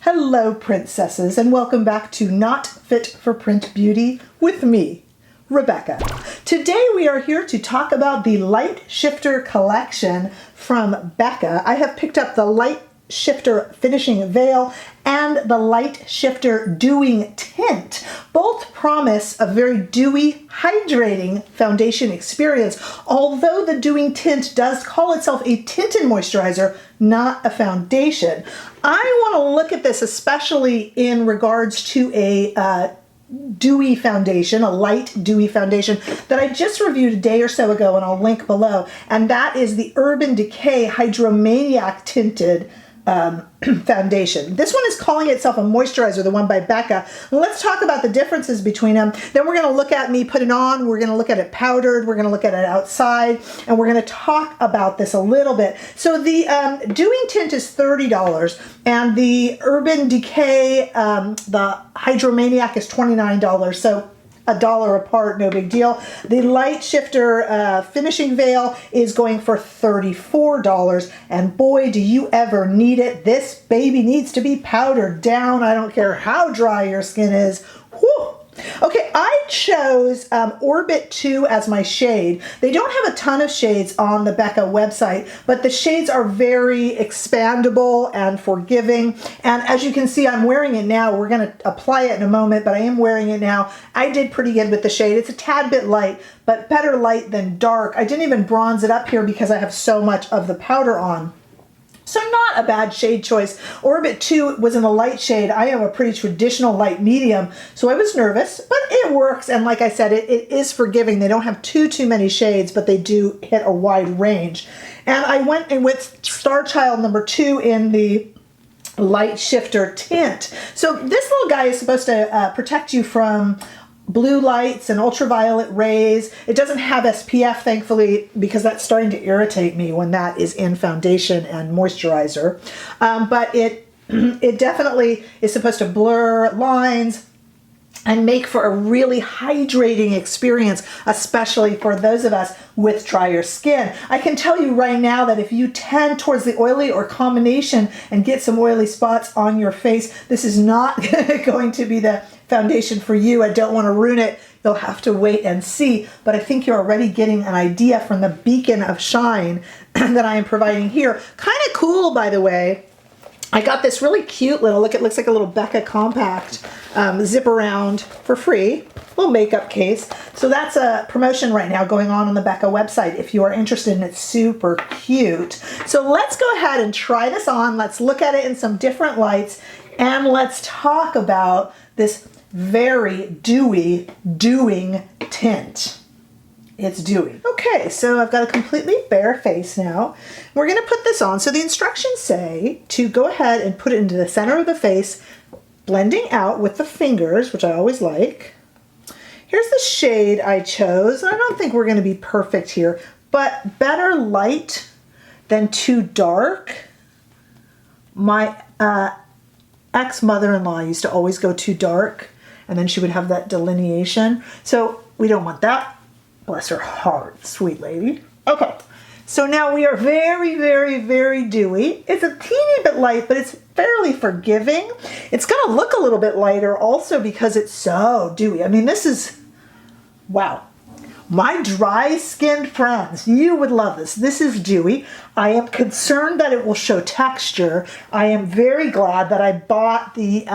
Hello, princesses, and welcome back to Not Fit for Print Beauty with me, Rebecca. Today we are here to talk about the Light Shifter collection from Becca. I have picked up the Light Shifter Finishing Veil and the Light Shifter Dewing Tint. Both promise a very dewy, hydrating foundation experience, although the Dewing Tint does call itself a tinted moisturizer, not a foundation. I want to look at this especially in regards to a dewy foundation, a light dewy foundation that I just reviewed a day or so ago, and I'll link below, and that is the Urban Decay Hydromaniac Tinted foundation. This one is calling itself a moisturizer, the one by Becca. Let's talk about the differences between them. Then we're going to look at me put it on, we're going to look at it powdered, we're going to look at it outside, and we're going to talk about this a little bit. So the Dewing Tint is $30, and the Urban Decay, the Hydromaniac is $29. So $1 apart, no big deal. The Light Shifter Finishing Veil is going for $34, and boy, do you ever need it. This baby needs to be powdered down. I don't care how dry your skin is. Whew. Okay, I chose Orbit 2 as my shade. They don't have a ton of shades on the Becca website, but the shades are very expandable and forgiving. And as you can see, I'm wearing it now. We're going to apply it in a moment, but I am wearing it now. I did pretty good with the shade. It's a tad bit light, but better light than dark. I didn't even bronze it up here because I have so much of the powder on. So not a bad shade choice. Orbit 2 was in a light shade. I am a pretty traditional light medium, so I was nervous, but it works. And like I said, it is forgiving. They don't have too many shades, but they do hit a wide range. And I went in with Star Child number 2 in the Light Shifter Tint. So this little guy is supposed to protect you from blue lights and ultraviolet rays. It doesn't have SPF, thankfully, because that's starting to irritate me when that is in foundation and moisturizer. But it definitely is supposed to blur lines and make for a really hydrating experience, especially for those of us with drier skin. I can tell you right now that if you tend towards the oily or combination and get some oily spots on your face, this is not going to be the foundation for you. I don't want to ruin it. You'll have to wait and see, but I think you're already getting an idea from the beacon of shine that I am providing here. Kind of cool, by the way. I got this really cute little, look, it looks like a little Becca compact zip around for free, little makeup case. So that's a promotion right now going on the Becca website if you are interested, and it's super cute. So let's go ahead and try this on. Let's look at it in some different lights, and let's talk about this very dewy dewing tint. It's dewy. Okay, so I've got a completely bare face now. We're going to put this on. So the instructions say to go ahead and put it into the center of the face, blending out with the fingers, which I always like. Here's the shade I chose. I don't think we're going to be perfect here, but better light than too dark. My ex-mother-in-law used to always go too dark, and then she would have that delineation. So we don't want that. Bless her heart, sweet lady. Okay, so now we are very, very, very dewy. It's a teeny bit light, but it's fairly forgiving. It's gonna look a little bit lighter also because it's so dewy. I mean, this is, wow. My dry-skinned friends, you would love this. This is dewy. I am concerned that it will show texture. I am very glad that I bought the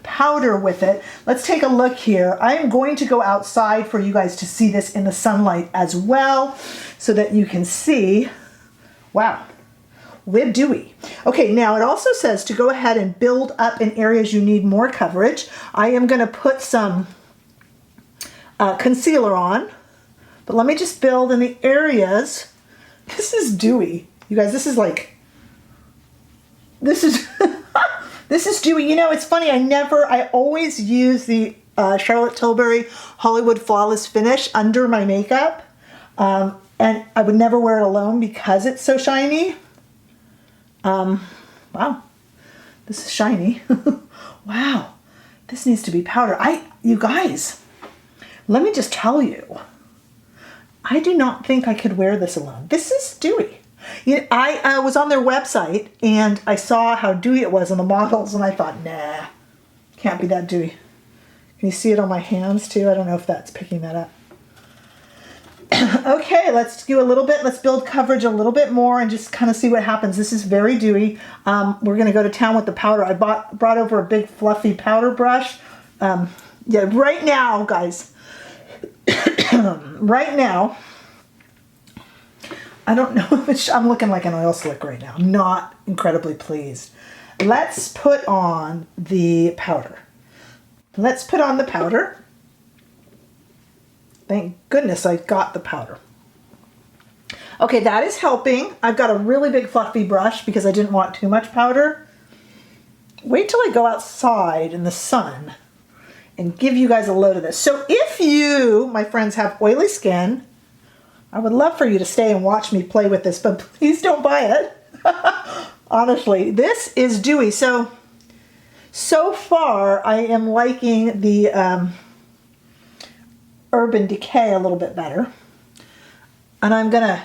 powder with it. Let's take a look here. I am going to go outside for you guys to see this in the sunlight as well so that you can see, wow, we're dewy. Okay, now it also says to go ahead and build up in areas you need more coverage. I am going to put some concealer on, but let me just build in the areas. This is dewy. You guys, this is like, this is this is dewy. You know, it's funny, I always use the Charlotte Tilbury Hollywood Flawless Finish under my makeup. And I would never wear it alone because it's so shiny. Wow, this is shiny. Wow, this needs to be powder. You guys, let me just tell you, I do not think I could wear this alone. This is dewy. I was on their website and I saw how dewy it was in the models and I thought, nah, can't be that dewy. Can you see it on my hands too? I don't know if that's picking that up. Okay, let's do a little bit. Let's build coverage a little bit more and just kind of see what happens. This is very dewy. We're going to go to town with the powder. I brought over a big fluffy powder brush. Yeah, right now, guys, right now, I don't know if I'm looking like an oil slick right now. I'm not incredibly pleased. Let's put on the powder. Let's put on the powder. Thank goodness I got the powder. Okay, that is helping. I've got a really big fluffy brush because I didn't want too much powder. Wait till I go outside in the sun and give you guys a load of this. So if you, my friends, have oily skin, I would love for you to stay and watch me play with this, but please don't buy it. Honestly, this is dewy. So far I am liking the Urban Decay a little bit better. And I'm gonna,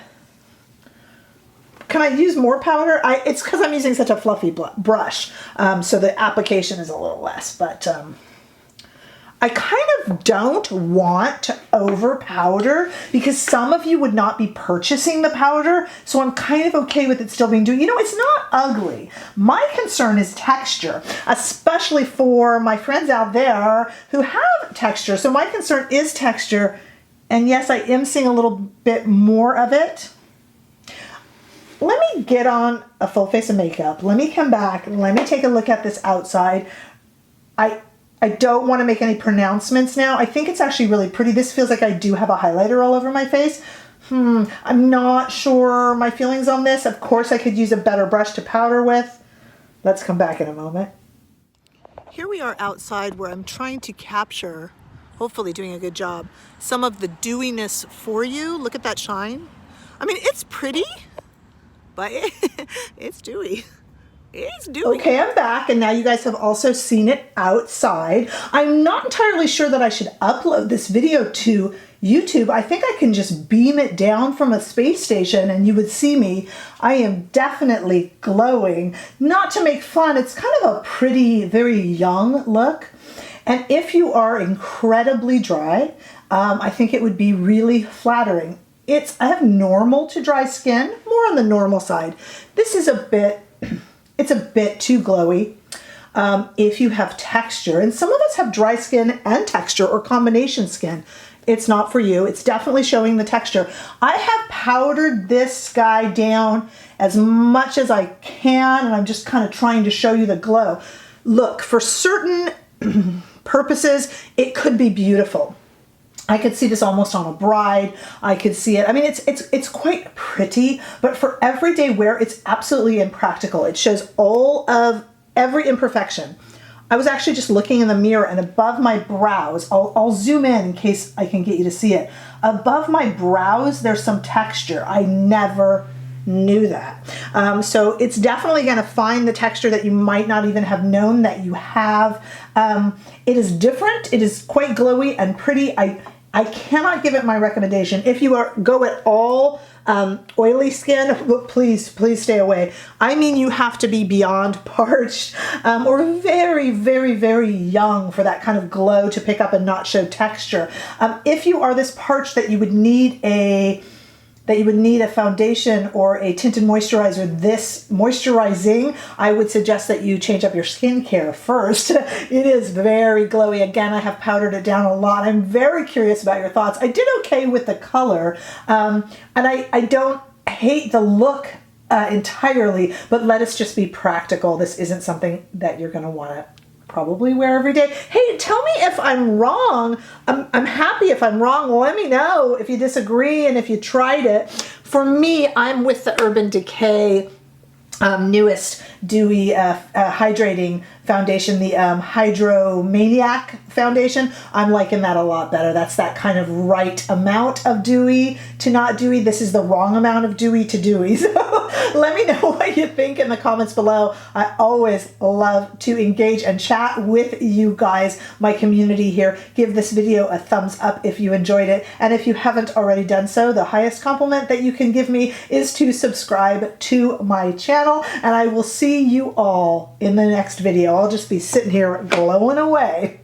can I use more powder? It's because I'm using such a fluffy brush, so the application is a little less, but I kind of don't want to over powder because some of you would not be purchasing the powder, so I'm kind of okay with it still being dewy. You know, it's not ugly. My concern is texture, especially for my friends out there who have texture. So my concern is texture, and yes, I am seeing a little bit more of it. Let me get on a full face of makeup. Let me come back and let me take a look at this outside. I don't want to make any pronouncements now. I think it's actually really pretty. This feels like I do have a highlighter all over my face. I'm not sure my feelings on this. Of course, I could use a better brush to powder with. Let's come back in a moment. Here we are outside where I'm trying to capture, hopefully doing a good job, some of the dewiness for you. Look at that shine. I mean, it's pretty, but it's dewy. It's dewy. Okay, I'm back, and now you guys have also seen it outside. I'm not entirely sure that I should upload this video to YouTube. I think I can just beam it down from a space station and you would see me. I am definitely glowing. Not to make fun, it's kind of a pretty, very young look. And if you are incredibly dry, I think it would be really flattering. I have normal to dry skin, more on the normal side. This is a bit, it's a bit too glowy. If you have texture, and some of us have dry skin and texture or combination skin, it's not for you. It's definitely showing the texture. I have powdered this guy down as much as I can, and I'm just kind of trying to show you the glow. Look, for certain purposes, it could be beautiful. I could see this almost on a bride. I could see it. I mean, it's quite pretty, but for everyday wear, it's absolutely impractical. It shows all of every imperfection. I was actually just looking in the mirror, and above my brows, I'll zoom in case I can get you to see it. Above my brows, there's some texture. I never knew that. So it's definitely going to find the texture that you might not even have known that you have. It is different. It is quite glowy and pretty. I cannot give it my recommendation. If you go at all oily skin, please stay away. I mean, you have to be beyond parched or very, very, very young for that kind of glow to pick up and not show texture. If you are this parched that you would need a foundation or a tinted moisturizer this moisturizing, I would suggest that you change up your skincare first. It is very glowy. Again, I have powdered it down a lot. I'm very curious about your thoughts. I did okay with the color, and I don't hate the look entirely, but let us just be practical. This isn't something that you're going to want to probably wear every day. Hey, tell me if I'm wrong. I'm happy if I'm wrong. Let me know if you disagree and if you tried it. For me, I'm with the Urban Decay newest dewy hydrating foundation, the Hydromaniac foundation. I'm liking that a lot better. That's that kind of right amount of dewy to not dewy. This is the wrong amount of dewy to dewy. So let me know what you think in the comments below. I always love to engage and chat with you guys, my community here. Give this video a thumbs up if you enjoyed it. And if you haven't already done so, the highest compliment that you can give me is to subscribe to my channel. And I will see you all in the next video. I'll just be sitting here glowing away.